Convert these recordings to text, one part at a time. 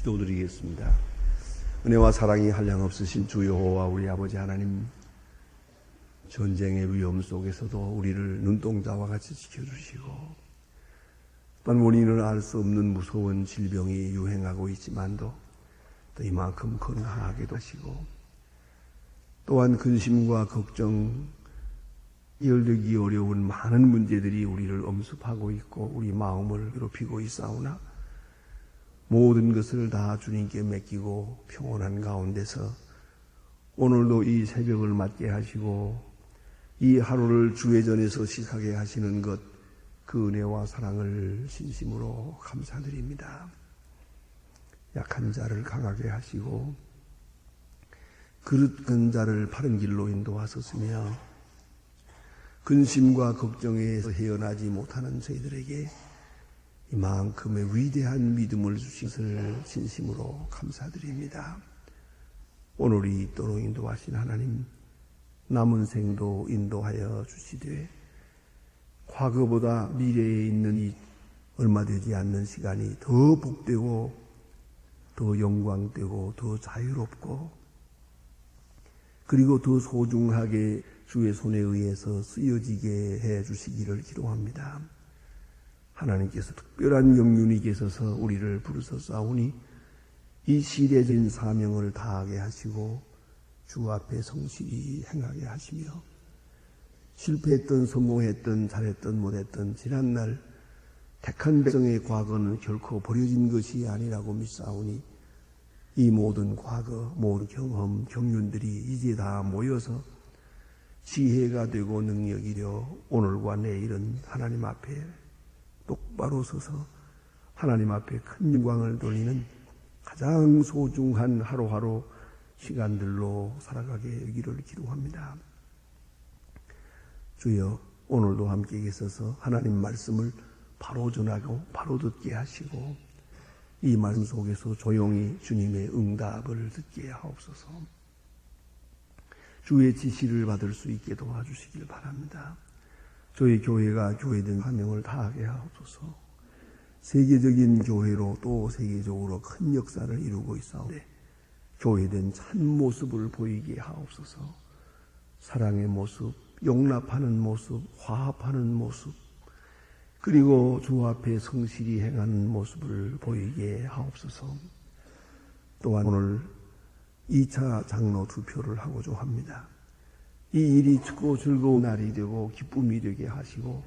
기도드리겠습니다. 은혜와 사랑이 한량없으신 주 여호와 우리 아버지 하나님, 전쟁의 위험 속에서도 우리를 눈동자와 같이 지켜주시고, 또한 원인을 알 수 없는 무서운 질병이 유행하고 있지만도 또 이만큼 건강하게도 하시고, 또한 근심과 걱정, 이해되기 어려운 많은 문제들이 우리를 엄습하고 있고 우리 마음을 괴롭히고 있사오나, 모든 것을 다 주님께 맡기고 평온한 가운데서 오늘도 이 새벽을 맞게 하시고 이 하루를 주의 전에서 시작하게 하시는 것, 그 은혜와 사랑을 진심으로 감사드립니다. 약한 자를 강하게 하시고 그릇 자를 바른 길로 인도하셨으며, 근심과 걱정에서 헤어나지 못하는 저희들에게 이만큼의 위대한 믿음을 주신 것을 진심으로 감사드립니다. 오늘이 있도록 인도하신 하나님, 남은 생도 인도하여 주시되 과거보다 미래에 있는 이 얼마 되지 않는 시간이 더 복되고 더 영광되고 더 자유롭고 그리고 더 소중하게 주의 손에 의해서 쓰여지게 해 주시기를 기도합니다. 하나님께서 특별한 영륜이 계셔서 우리를 부르셨사오니 이 시대적인 사명을 다하게 하시고 주 앞에 성실히 행하게 하시며, 실패했던 성공했던 잘했던 못했던 지난날 택한 백성의 과거는 결코 버려진 것이 아니라고 믿사오니 이 모든 과거, 모든 경험, 경륜들이 이제 다 모여서 지혜가 되고 능력이려 오늘과 내일은 하나님 앞에 똑바로 서서 하나님 앞에 큰 영광을 돌리는 가장 소중한 하루하루 시간들로 살아가게 여기를 기도합니다. 주여, 오늘도 함께 계셔서 하나님 말씀을 바로 전하고 바로 듣게 하시고 이 말씀 속에서 조용히 주님의 응답을 듣게 하옵소서. 주의 지시를 받을 수 있게 도와주시길 바랍니다. 저희 교회가 교회된 사명을 다하게 하옵소서. 세계적인 교회로 또 세계적으로 큰 역사를 이루고 있사오되 교회된 참 모습을 보이게 하옵소서. 사랑의 모습, 용납하는 모습, 화합하는 모습, 그리고 주 앞에 성실히 행하는 모습을 보이게 하옵소서. 또한 오늘 2차 장로 투표를 하고자 합니다. 이 일이 축고 즐거운 날이 되고 기쁨이 되게 하시고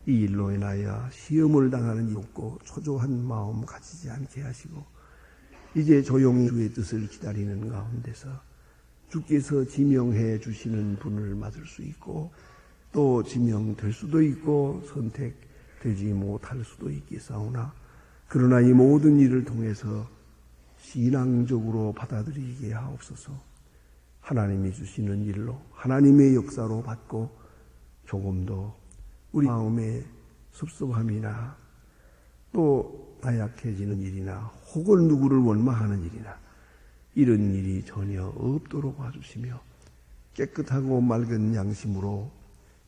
이 일로 인하여 시험을 당하는 일 없고 초조한 마음 가지지 않게 하시고 이제 조용히 주의 뜻을 기다리는 가운데서 주께서 지명해 주시는 분을 맞을 수 있고 또 지명될 수도 있고 선택되지 못할 수도 있겠사오나, 그러나 이 모든 일을 통해서 신앙적으로 받아들이게 하옵소서. 하나님이 주시는 일로 하나님의 역사로 받고 조금 더 우리 마음의 섭섭함이나 또 나약해지는 일이나 혹은 누구를 원망하는 일이나 이런 일이 전혀 없도록 와주시며 깨끗하고 맑은 양심으로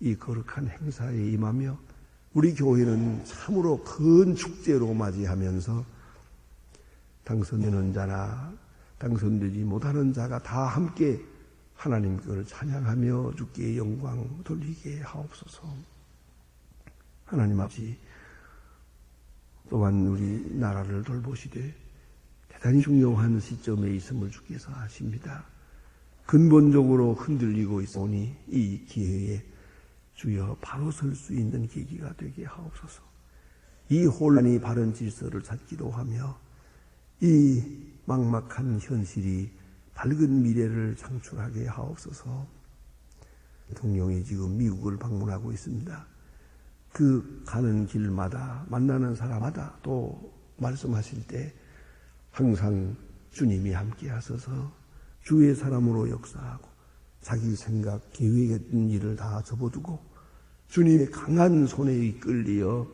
이 거룩한 행사에 임하며 우리 교회는 참으로 큰 축제로 맞이하면서 당선되는 자나 당선되지 못하는 자가 다 함께 하나님께를 찬양하며 주께 영광 돌리게 하옵소서. 하나님 아버지, 또한 우리 나라를 돌보시되 대단히 중요한 시점에 있음을 주께서 아십니다. 근본적으로 흔들리고 있으니 이 기회에 주여 바로 설 수 있는 계기가 되게 하옵소서. 이 혼란이 바른 질서를 찾기도 하며 이 막막한 현실이 밝은 미래를 창출하게 하옵소서. 대통령이 지금 미국을 방문하고 있습니다. 그 가는 길마다 만나는 사람마다 또 말씀하실 때 항상 주님이 함께 하셔서 주의 사람으로 역사하고 자기 생각, 계획했던 일을 다 접어두고 주님의 강한 손에 이끌리어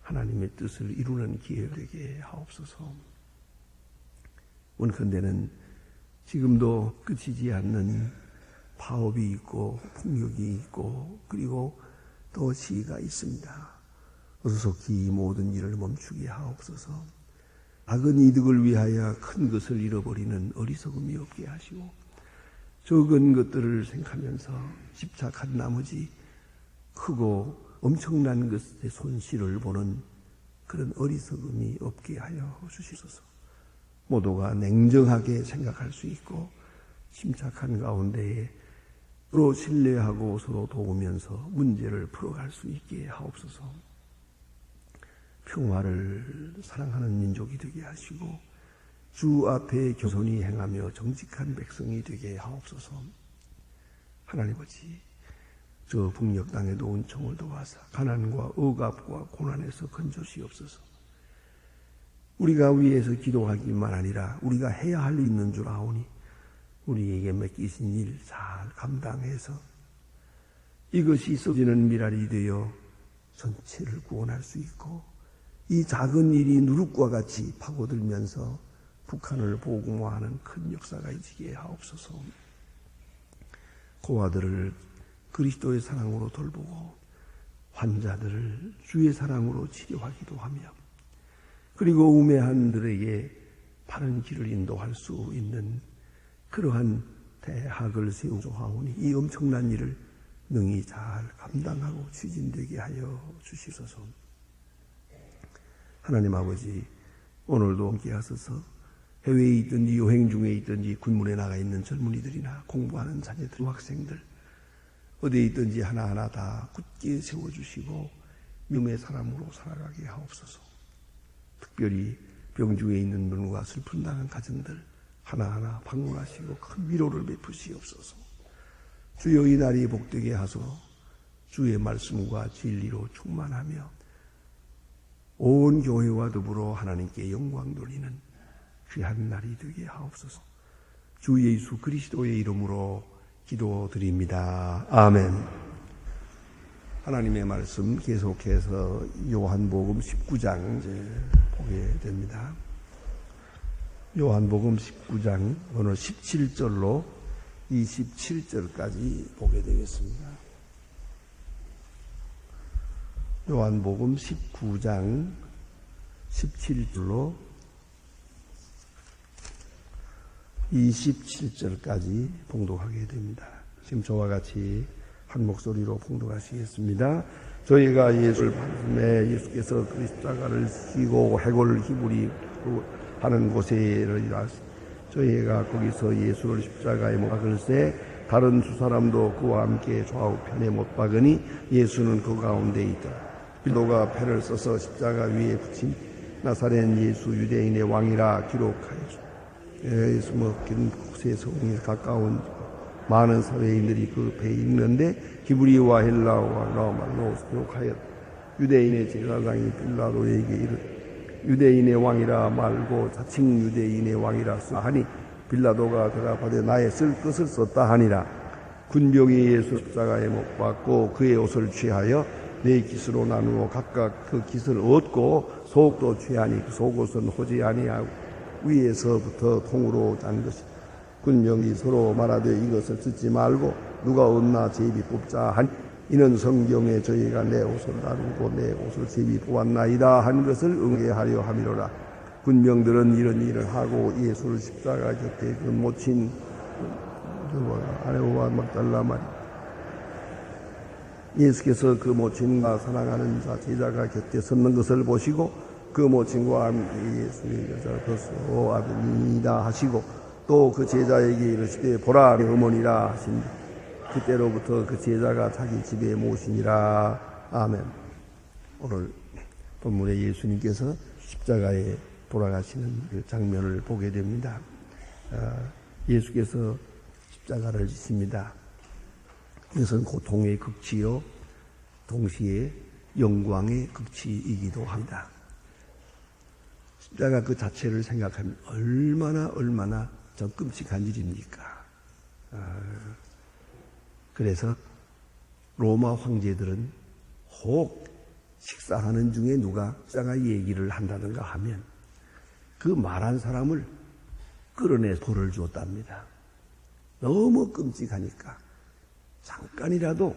하나님의 뜻을 이루는 기회가 되게 하옵소서. 원컨대는 지금도 끝이지 않는 파업이 있고 폭력이 있고 그리고 또 시위가 있습니다. 어서 속히 이 모든 일을 멈추게 하옵소서. 작은 이득을 위하여 큰 것을 잃어버리는 어리석음이 없게 하시고, 적은 것들을 생각하면서 집착한 나머지 크고 엄청난 것의 손실을 보는 그런 어리석음이 없게 하여 주시소서. 모두가 냉정하게 생각할 수 있고 침착한 가운데에 서로 신뢰하고 서로 도우면서 문제를 풀어갈 수 있게 하옵소서. 평화를 사랑하는 민족이 되게 하시고 주 앞에 겸손히 행하며 정직한 백성이 되게 하옵소서. 하나님 아버지, 저 북녘 땅에도 은총을 도와서 가난과 억압과 고난에서 건져주시옵소서. 우리가 위에서 기도하기만 아니라 우리가 해야 할 일 있는 줄 아오니 우리에게 맡기신 일 잘 감당해서 이것이 쏟아지는 미랄이 되어 전체를 구원할 수 있고, 이 작은 일이 누룩과 같이 파고들면서 북한을 복음화하는 큰 역사가 있게 하옵소서. 고아들을 그리스도의 사랑으로 돌보고 환자들을 주의 사랑으로 치료하기도 하며, 그리고 우매한들에게 바른 길을 인도할 수 있는 그러한 대학을 세우소하오니 이 엄청난 일을 능히 잘 감당하고 추진되게 하여 주시소서. 하나님 아버지, 오늘도 함께 하소서. 해외에 있든지 여행 중에 있든지 군문에 나가 있는 젊은이들이나 공부하는 자녀들, 학생들 어디에 있든지 하나하나 다 굳게 세워주시고 믿음의 사람으로 살아가게 하옵소서. 특별히 병중에 있는 분과 슬픔 당한 가정들 하나하나 방문하시고 큰 위로를 베푸시옵소서. 주여, 이 날이 복되게 하소. 주의 말씀과 진리로 충만하며 온 교회와 더불어 하나님께 영광 돌리는 귀한 날이 되게 하옵소서. 주 예수 그리스도의 이름으로 기도드립니다. 아멘. 하나님의 말씀 계속해서 요한복음 19장 보게 됩니다. 요한복음 19장 오늘 17절로 27절까지 보게 되겠습니다. 요한복음 19장 17절로 27절까지 봉독하게 됩니다. 지금 저와 같이 한 목소리로 봉독하시겠습니다. 저희가 예수를 받음에 예수께서 그 십자가를 지고 해골 히브리 하는 곳에 이르러 저희가 거기서 예수를 십자가에 못 박을세 다른 두 사람도 그와 함께 좌우편에 못 박으니 예수는 그 가운데 있더라. 빌라도가 패를 써서 십자가 위에 붙인 나사렛 예수 유대인의 왕이라 기록하였소. 예수 먹긴 곳에 성에 가까운 많은 사회인들이 그 배에 읽는데 히브리와 헬라어와 라말로 기록하였다. 유대인의 제사장이 빌라도에게 이르되 유대인의 왕이라 말고 자칭 유대인의 왕이라 하니 빌라도가 대답하되 나의 쓸 것을 썼다 하니라. 군병이 예수 십자가에 못 박고 그의 옷을 취하여 네 깃으로 나누어 각각 그 깃을 얻고 속도 취하니 그 속옷은 호지 아니하고 위에서부터 통으로 짠 것이. 군병이 서로 말하되 이것을 듣지 말고 누가 얻나 제비 뽑자 하니 이는 성경에 저희가 내 옷을 나누고 내 옷을 제비 보았나이다 한 것을 응해하려 함이로라. 군병들은 이런 일을 하고 예수를 십자가 곁에 그 모친 아내와 막달라 말이 예수께서 그 모친과 사랑하는 자 제자가 곁에 섰는 것을 보시고 그 모친과 함께 예수의 여자를 벗어 아버니이다 하시고 또 그 제자에게 이르시되 보라 내 어머니라 하신다. 그때로부터 그 제자가 자기 집에 모시니라. 아멘. 오늘 본문에 예수님께서 십자가에 돌아가시는 그 장면을 보게 됩니다. 예수께서 십자가를 지십니다. 이것은 고통의 극치요 동시에 영광의 극치이기도 합니다. 십자가 그 자체를 생각하면 얼마나 좀 끔찍한 일입니까? 그래서 로마 황제들은 혹 식사하는 중에 누가 십자가 얘기를 한다든가 하면 그 말한 사람을 끌어내 벌을 주었답니다. 너무 끔찍하니까 잠깐이라도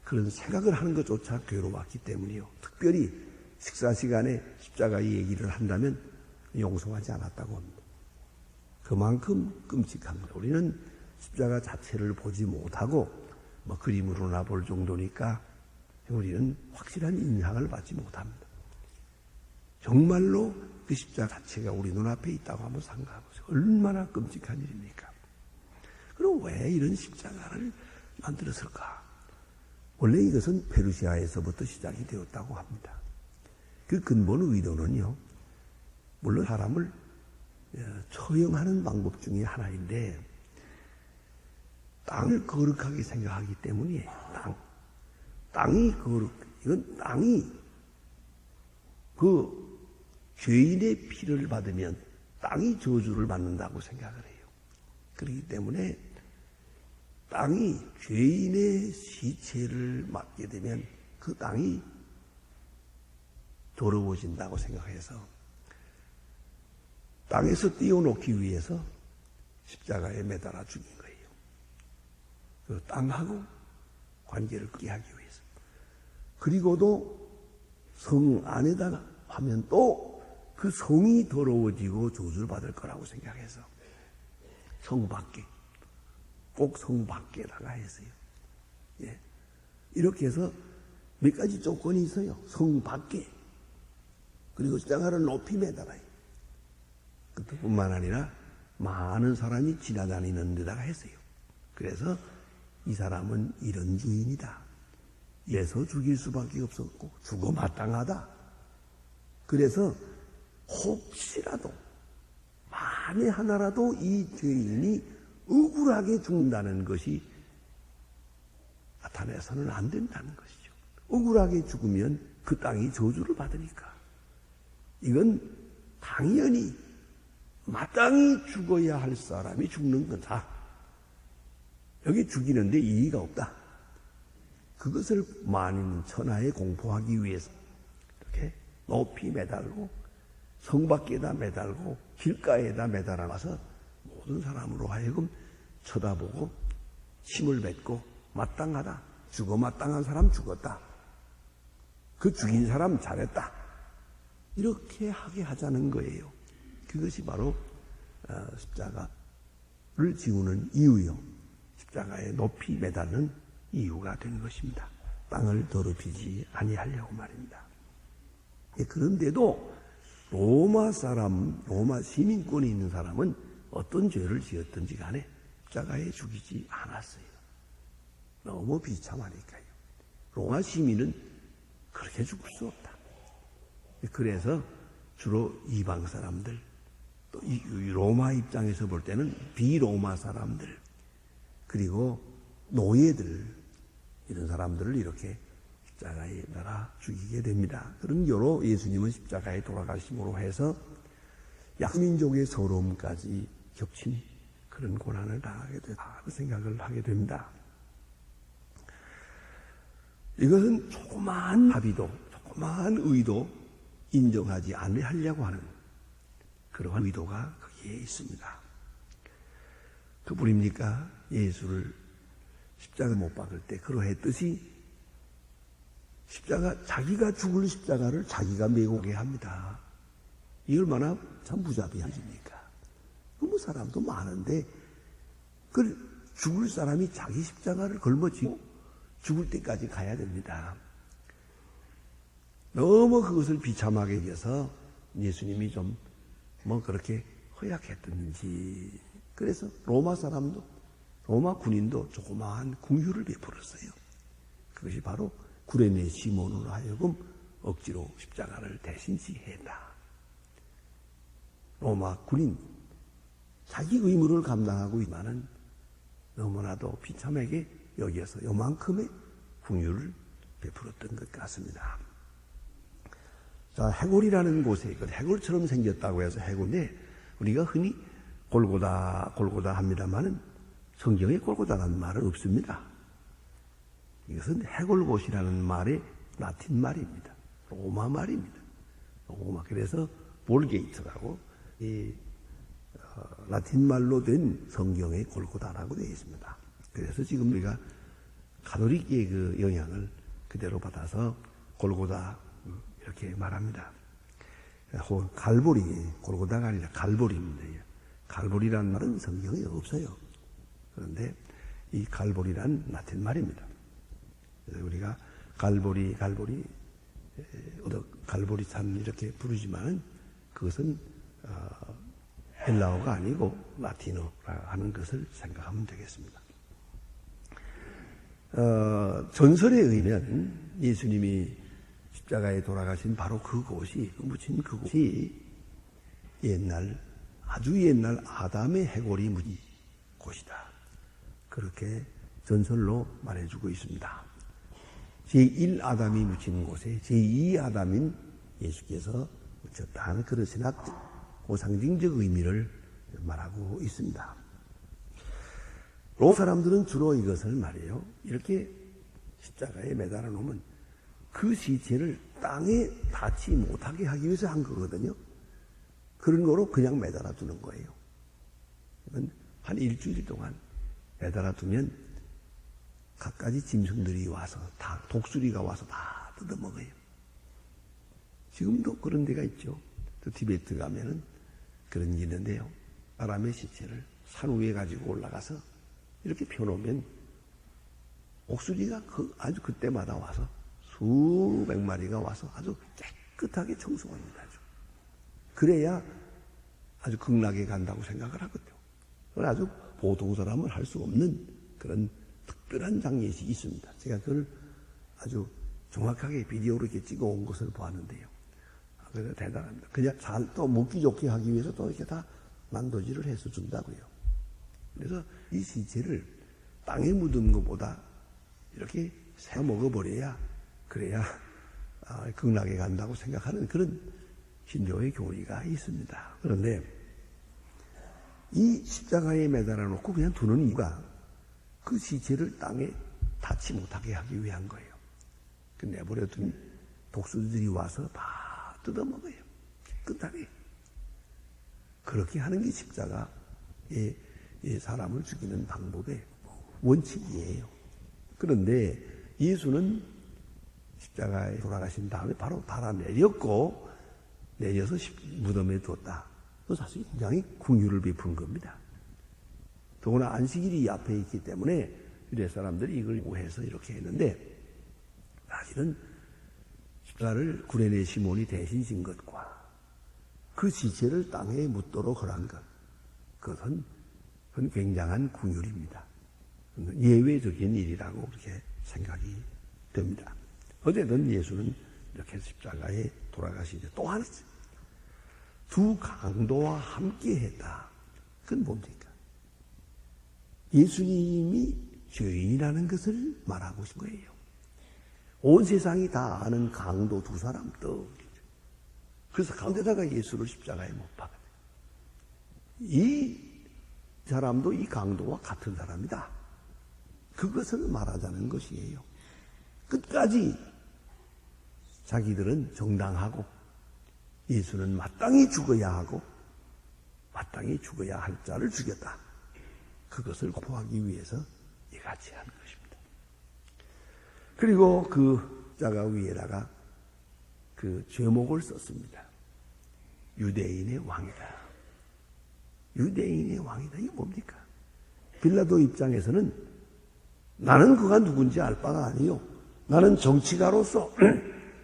그런 생각을 하는 것조차 괴로웠기 때문이요. 특별히 식사 시간에 십자가 얘기를 한다면 용서하지 않았다고 합니다. 그만큼 끔찍합니다. 우리는 십자가 자체를 보지 못하고 그림으로나 볼 정도니까 우리는 확실한 인상을 받지 못합니다. 정말로 그 십자가 자체가 우리 눈앞에 있다고 한번 생각해보세요. 얼마나 끔찍한 일입니까? 그럼 왜 이런 십자가를 만들었을까? 원래 이것은 페르시아에서부터 시작이 되었다고 합니다. 그 근본 의도는요, 물론 사람을 처형하는 방법 중에 하나인데, 땅을 거룩하게 생각하기 때문이에요. 땅이 이건 땅이 그 죄인의 피를 받으면 땅이 저주를 받는다고 생각을 해요. 그렇기 때문에 땅이 죄인의 시체를 맞게 되면 그 땅이 더러워진다고 생각해서 땅에서 띄워놓기 위해서 십자가에 매달아 죽인 거예요. 그 땅하고 관계를 끊게 하기 위해서. 그리고도 성 안에다가 하면 또 그 성이 더러워지고 저주를 받을 거라고 생각해서 성 밖에, 꼭 성 밖에다가 했어요. 예. 이렇게 해서 몇 가지 조건이 있어요. 성 밖에. 그리고 십자가를 높이 매달아요. 그뿐만 아니라 많은 사람이 지나다니는 데다가 했어요. 그래서 이 사람은 이런 주인이다. 이래서 죽일 수밖에 없었고 죽어 마땅하다. 그래서 혹시라도 만에 하나라도 이 죄인이 억울하게 죽는다는 것이 나타내서는 안 된다는 것이죠. 억울하게 죽으면 그 땅이 저주를 받으니까. 이건 당연히 마땅히 죽어야 할 사람이 죽는 거다. 여기 죽이는데 이의가 없다. 그것을 만인 천하에 공포하기 위해서 이렇게 높이 매달고 성 밖에다 매달고 길가에다 매달아놔서 모든 사람으로 하여금 쳐다보고 침을 뱉고 마땅하다. 죽어 마땅한 사람 죽었다. 그 죽인 사람 잘했다. 이렇게 하게 하자는 거예요. 그것이 바로 십자가를 지우는 이유요. 십자가에 높이 매달는 이유가 된 것입니다. 땅을 더럽히지 아니하려고 말입니다. 그런데도 로마 시민권이 있는 사람은 어떤 죄를 지었든지 간에 십자가에 죽이지 않았어요. 너무 비참하니까요. 로마 시민은 그렇게 죽을 수 없다. 그래서 주로 이방 사람들, 또 로마 입장에서 볼 때는 비로마 사람들, 그리고 노예들, 이런 사람들을 이렇게 십자가에 달아 죽이게 됩니다. 그런 여로 예수님은 십자가에 돌아가심으로 해서 약민족의 서러움까지 겹친 그런 고난을 당하게 됐다 생각을 하게 됩니다. 이것은 조그마한 합의도, 조그마한 의도 인정하지 않으려고 하는 그러한 의도가 거기에 있습니다. 그뿐입니까? 예수를 십자가 못 박을 때 그러했듯이 자기가 죽을 십자가를 자기가 메고 오게 합니다. 이 얼마나 참 무자비한 일입니까? 뭐 사람도 많은데 죽을 사람이 자기 십자가를 걸머쥐고 죽을 때까지 가야 됩니다. 너무 그것을 비참하게 여겨서 예수님이 좀 그렇게 허약했던지, 그래서 로마 군인도 조그마한 궁유를 베풀었어요. 그것이 바로 구레네 시몬으로 하여금 억지로 십자가를 대신 지했다. 로마 군인, 자기 의무를 감당하고 있지만은 너무나도 비참하게 여기에서 요만큼의 궁유를 베풀었던 것 같습니다. 자, 해골이라는 곳에 해골처럼 생겼다고 해서 해골인데 우리가 흔히 골고다 합니다만은 성경에 골고다라는 말은 없습니다. 이것은 해골곳이라는 말의 라틴 말입니다. 로마 말입니다. 그래서 볼게이트라고 라틴 말로 된 성경의 골고다라고 되어 있습니다. 그래서 지금 우리가 가톨릭의 그 영향을 그대로 받아서 골고다 이렇게 말합니다. 갈보리, 골고다가 아니라 갈보리입니다. 갈보리라는 말은 성경에 없어요. 그런데 이 갈보리란 라틴 말입니다. 그래서 우리가 갈보리, 갈보리산 이렇게 부르지만은 그것은 헬라어가 아니고 라틴어라 하는 것을 생각하면 되겠습니다. 전설에 의하면 예수님이 십자가에 돌아가신 바로 그곳이, 묻힌 그곳이 아주 옛날 아담의 해골이 묻힌 곳이다. 그렇게 전설로 말해주고 있습니다. 제1아담이 묻힌 곳에 제2아담인 예수께서 묻혔다 하는 그런 상징적 의미를 말하고 있습니다. 로마 사람들은 주로 이것을 말해요. 이렇게 십자가에 매달아 놓으면 그 시체를 땅에 닿지 못하게 하기 위해서 한 거거든요. 그런 거로 그냥 매달아 두는 거예요. 한 일주일 동안 매달아 두면 갖가지 짐승들이 와서 독수리가 와서 다 뜯어먹어요. 지금도 그런 데가 있죠. 또 티베트 가면은 그런 게 있는데요. 사람의 시체를 산 위에 가지고 올라가서 이렇게 펴놓으면 옥수리가 아주 그때마다 와서 수백 마리가 와서 아주 깨끗하게 청소합니다. 그래야 아주 극락에 간다고 생각을 하거든요. 그건 아주 보통 사람은 할 수 없는 그런 특별한 장례식이 있습니다. 제가 그걸 아주 정확하게 비디오로 이렇게 찍어 온 것을 보았는데요. 그래서 대단합니다. 그냥 또 먹기 좋게 하기 위해서 또 이렇게 다 만도질을 해서 준다고요. 그래서 이 시체를 땅에 묻은 것보다 이렇게 새 먹어버려야, 그래야 극락에 간다고 생각하는 그런 신조의 교리가 있습니다. 그런데 이 십자가에 매달아 놓고 그냥 두는 이유가 그 시체를 땅에 닿지 못하게 하기 위한 거예요. 그 내버려 두면 독수리들이 와서 다 뜯어먹어요. 깨끗하게. 그렇게 하는 게 십자가의 사람을 죽이는 방법의 원칙이에요. 그런데 예수는 십자가에 돌아가신 다음에 바로 달아내렸고 내려서 무덤에 뒀다. 그 사실 굉장히 긍휼을 베푼 겁니다. 더구나 안식일이 앞에 있기 때문에 유대 사람들이 이걸 오해해서 이렇게 했는데 사실은 십자가를 구레네 시몬이 대신 진 것과 그 시체를 땅에 묻도록 허락한 것, 그건 굉장한 긍휼입니다. 예외적인 일이라고 그렇게 생각이 됩니다. 어쨌든 예수는 이렇게 십자가에 돌아가시는데 또 하나 두 강도와 함께 했다. 그건 뭡니까? 예수님이 죄인이라는 것을 말하고 싶은 거예요. 온 세상이 다 아는 강도 두 사람 또. 그래서 가운데다가 예수를 십자가에 못 박아요. 이 사람도 이 강도와 같은 사람이다. 그것을 말하자는 것이에요. 끝까지 자기들은 정당하고 예수는 마땅히 죽어야 하고 마땅히 죽어야 할 자를 죽였다. 그것을 보호하기 위해서 이같이 한 것입니다. 그리고 그 십자가 위에다가 그 제목을 썼습니다. 유대인의 왕이다. 유대인의 왕이다. 이게 뭡니까? 빌라도 입장에서는 나는 그가 누군지 알 바가 아니요. 나는 정치가로서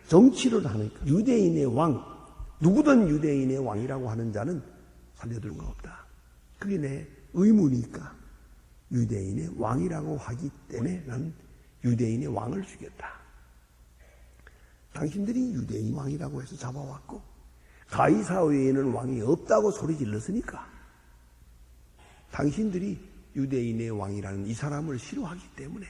정치를 하니까 유대인의 왕, 누구든 유대인의 왕이라고 하는 자는 살려둘 거 없다. 그게 내 의무니까 유대인의 왕이라고 하기 때문에 난 유대인의 왕을 죽였다. 당신들이 유대인 왕이라고 해서 잡아왔고 가이사 외에는 왕이 없다고 소리 질렀으니까 당신들이 유대인의 왕이라는 이 사람을 싫어하기 때문에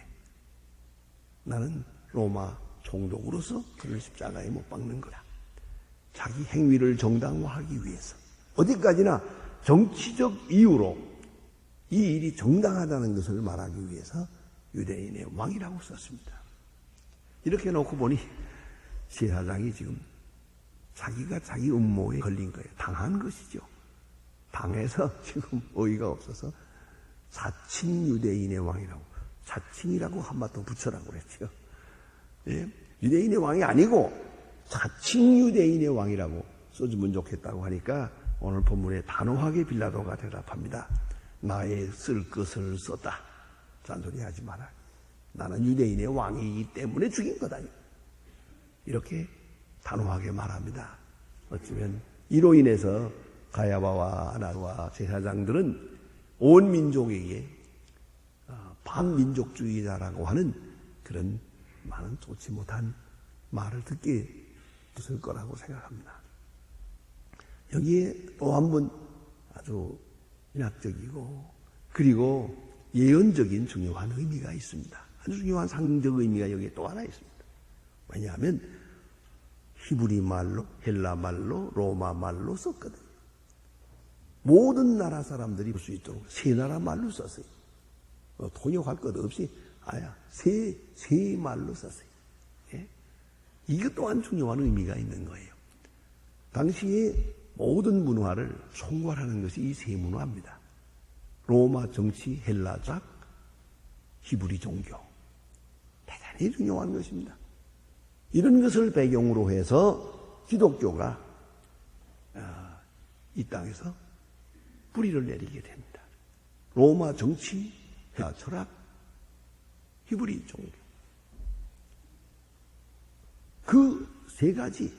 나는 로마 총독으로서 그를 십자가에 못 박는 거다. 자기 행위를 정당화하기 위해서 어디까지나 정치적 이유로 이 일이 정당하다는 것을 말하기 위해서 유대인의 왕이라고 썼습니다. 이렇게 놓고 보니 제사장이 지금 자기가 자기 음모에 걸린 거예요. 당한 것이죠. 당해서 지금 어이가 없어서 자칭 유대인의 왕이라고, 자칭이라고 한마 더 붙여라고 그랬죠. 예? 유대인의 왕이 아니고 자칭 유대인의 왕이라고 써주면 좋겠다고 하니까 오늘 본문에 단호하게 빌라도가 대답합니다. 나의 쓸 것을 썼다. 잔소리하지 마라. 나는 유대인의 왕이기 때문에 죽인 거다. 이렇게 단호하게 말합니다. 어쩌면 이로 인해서 가야바와 아나와 제사장들은 온 민족에게 반민족주의자라고 하는 그런 많은 좋지 못한 말을 듣게 됐을 거라고 생각합니다. 여기에 또 한 번 아주 인학적이고 그리고 예언적인 중요한 의미가 있습니다. 아주 중요한 상징적 의미가 여기에 또 하나 있습니다. 왜냐하면 히브리 말로, 헬라 말로, 로마 말로 썼거든요. 모든 나라 사람들이 볼 수 있도록 세 나라 말로 썼어요. 통역할 것 없이 세 말로 썼어요. 예? 이것 또한 중요한 의미가 있는 거예요. 당시에 모든 문화를 총괄하는 것이 이 세 문화입니다. 로마 정치, 헬라 작, 히브리 종교. 대단히 중요한 것입니다. 이런 것을 배경으로 해서 기독교가 이 땅에서 뿌리를 내리게 됩니다. 로마 정치, 헬라 철학, 히브리 종교. 그 세 가지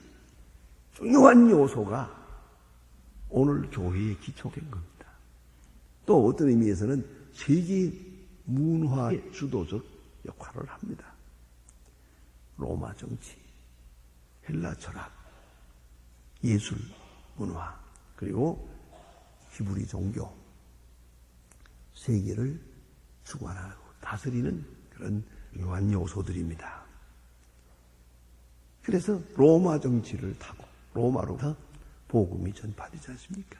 중요한 요소가 오늘 교회의 기초된 겁니다. 또 어떤 의미에서는 세계 문화의 주도적 역할을 합니다. 로마 정치, 헬라 철학, 예술, 문화, 그리고 히브리 종교, 세계를 주관하고 다스리는 그런 중요한 요소들입니다. 그래서 로마 정치를 타고 로마로부터 복음이 전파되지 않습니까?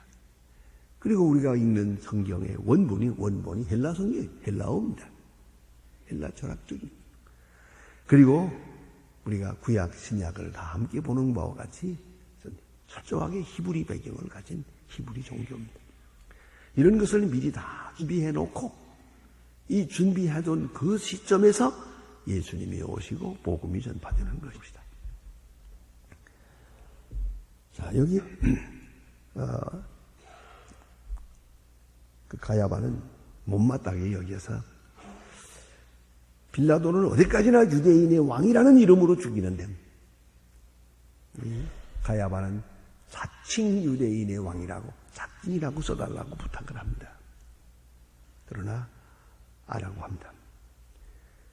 그리고 우리가 읽는 성경의 원본이 헬라 성경이에요. 헬라어입니다. 헬라 철학적인. 그리고 우리가 구약, 신약을 다 함께 보는 바와 같이 철저하게 히브리 배경을 가진 히브리 종교입니다. 이런 것을 미리 다 준비해 놓고 이 준비하던 그 시점에서 예수님이 오시고 복음이 전파되는 것입니다. 자, 여기 그 가야바는 못마땅하게 여기서 빌라도는 어디까지나 유대인의 왕이라는 이름으로 죽이는데 가야바는 사칭 유대인의 왕이라고 사칭이라고 써달라고 부탁을 합니다. 그러나 아라고 합니다.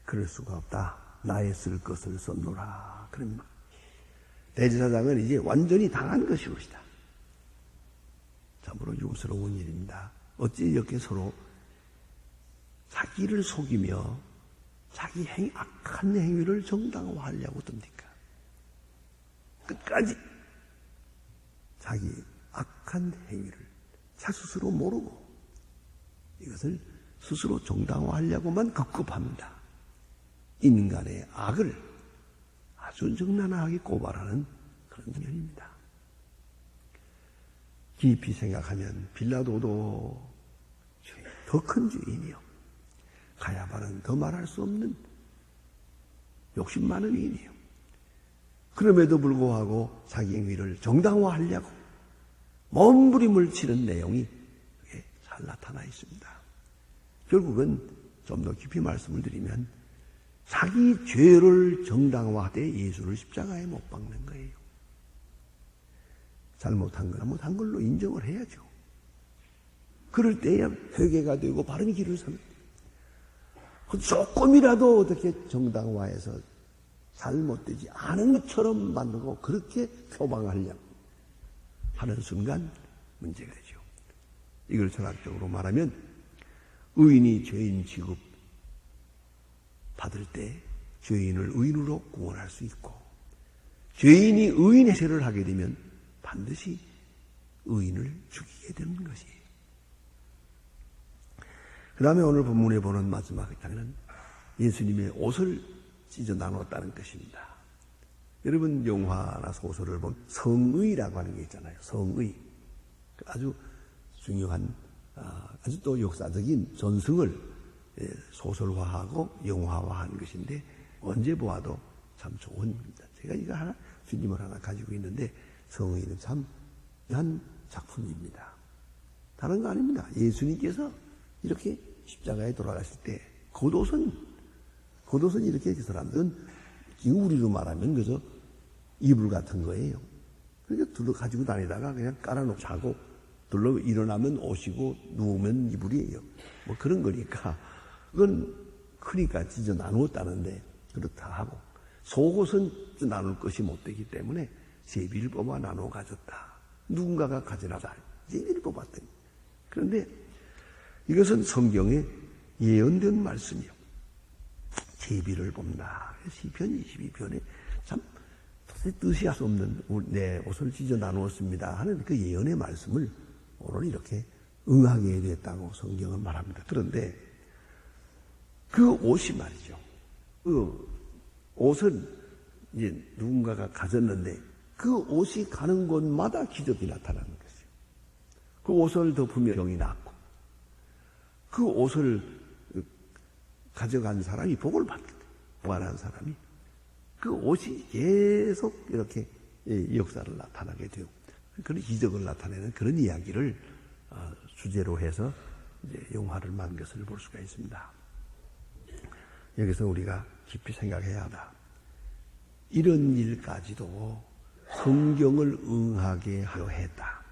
그럴 수가 없다. 나의 쓸 것을 썼노라. 그럽니다. 대제사장은 이제 완전히 당한 것이옵시다. 참으로 유스러운 일입니다. 어찌 이렇게 서로 자기를 속이며 자기 악한 행위를 정당화하려고 듭니까? 끝까지 자기 악한 행위를 자기 스스로 모르고 이것을 스스로 정당화하려고만 급급합니다. 인간의 악을 아주 적나라하게 고발하는 그런 면입니다. 깊이 생각하면 빌라도도 더 큰 죄인이요. 가야바는 더 말할 수 없는 욕심 많은 의인이요. 그럼에도 불구하고 자기 행위를 정당화하려고 몸부림을 치는 내용이 잘 나타나 있습니다. 결국은 좀 더 깊이 말씀을 드리면 자기 죄를 정당화하되 예수를 십자가에 못 박는 거예요. 잘못한 걸로 인정을 해야죠. 그럴 때야 회개가 되고 바른 길을 서는 조금이라도 어떻게 정당화해서 잘못되지 않은 것처럼 만들고 그렇게 표방하려고 하는 순간 문제가 되죠. 이걸 철학적으로 말하면 의인이 죄인 취급 받을 때 죄인을 의인으로 구원할 수 있고 죄인이 의인의 죄를 하게 되면 반드시 의인을 죽이게 되는 것이에요. 그 다음에 오늘 본문에 보는 마지막 장면은 예수님의 옷을 찢어 나눴다는 것입니다. 여러분 영화나 소설을 보면 성의라고 하는 게 있잖아요. 성의. 아주 중요한 아주 또 역사적인 전승을 소설화하고 영화화한 것인데 언제 보아도 참 좋은 겁니다. 제가 이거 주님을 하나 가지고 있는데 성의는 참 한 작품입니다. 다른 거 아닙니다. 예수님께서 이렇게 십자가에 돌아가실 때 겉옷은 이렇게 사람들은 지금 우리로 말하면 그저 이불 같은 거예요. 그러니까 둘러 가지고 다니다가 그냥 깔아놓고 자고 둘러 일어나면 옷이고 누우면 이불이에요. 뭐 그런 거니까 그건 크니까 찢어 나누었다는데 그렇다 하고 속옷은 나눌 것이 못 되기 때문에 제비를 뽑아 나누어 가졌다. 누군가가 가져나다 제비를 뽑았더니 그런데 이것은 성경에 예언된 말씀이요. 제비를 뽑나. 시편 22편에 참 뜻이 할 수 없는 내 옷을 찢어 나누었습니다 하는 그 예언의 말씀을 오늘 이렇게 응하게 됐다고 성경은 말합니다. 그런데 그 옷이 말이죠. 그 옷은 이제 누군가가 가졌는데 그 옷이 가는 곳마다 기적이 나타나는 것이죠. 그 옷을 덮으며 병이 낫고 그 옷을 가져간 사람이 복을 받게 돼요. 보관한 사람이 그 옷이 계속 이렇게 역사를 나타나게 돼요. 그런 기적을 나타내는 그런 이야기를 주제로 해서 이제 영화를 만든 것을 볼 수가 있습니다. 여기서 우리가 깊이 생각해야 한다. 이런 일까지도 성경을 응하게 하려 했다.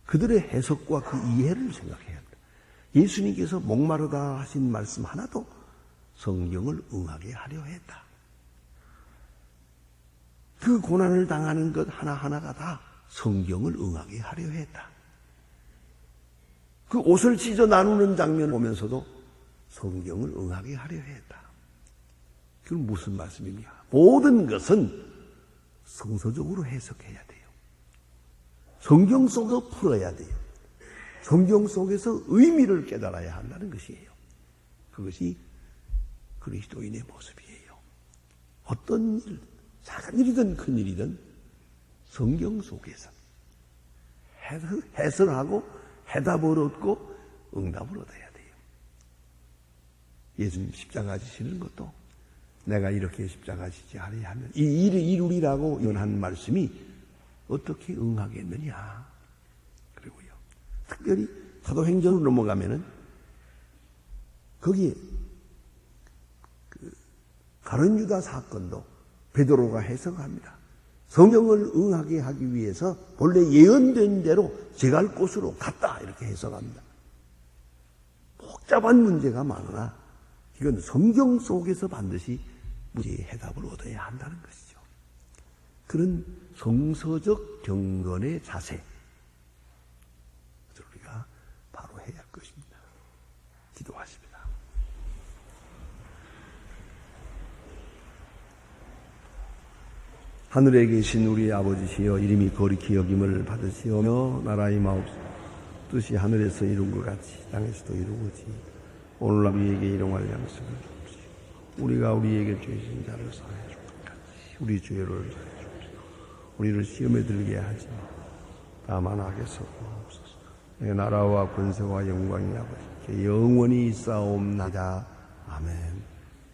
그들의 해석과 그 이해를 생각해야 한다. 예수님께서 목마르다 하신 말씀 하나도 성경을 응하게 하려 했다. 그 고난을 당하는 것 하나하나가 다 성경을 응하게 하려 했다. 그 옷을 찢어 나누는 장면을 보면서도 성경을 응하게 하려 했다. 그건 무슨 말씀입니까? 모든 것은 성서적으로 해석해야 돼요. 성경 속에서 풀어야 돼요. 성경 속에서 의미를 깨달아야 한다는 것이에요. 그것이 그리스도인의 모습이에요. 어떤 일, 작은 일이든 큰 일이든 성경 속에서 해설하고 해답을 얻고 응답을 얻어야 돼요. 예수님 십자가 지시는 것도 내가 이렇게 십자가 지지 아니하면 이 일을 이루리라고 예언한 말씀이 어떻게 응하겠느냐. 그리고요. 특별히 사도행전으로 넘어가면은 거기에 가룟 유다 사건도 베드로가 해석합니다. 성경을 응하게 하기 위해서 본래 예언된 대로 제갈 곳으로 갔다 이렇게 해석합니다. 복잡한 문제가 많으나 이건 성경 속에서 반드시 문제의 해답을 얻어야 한다는 것이죠. 그런 성서적 경건의 자세 우리가 바로 해야 할 것입니다. 기도하십니다. 하늘에 계신 우리 아버지시여 이름이 거룩히 여김을 받으시오며 나라의 마옵소서 뜻이 하늘에서 이룬 것 같이 땅에서도 이루어지 오늘날 우리에게 일용할 양식을 주옵시고 우리가 우리에게 죄진 자를 사하여 줄 것 같이 우리 죄를 사하여 주옵시고 우리를 시험에 들게 하지 마 다만 악에서 구하옵소서. 내 나라와 권세와 영광이 아버지께 영원히 있사옵나이다. 아멘.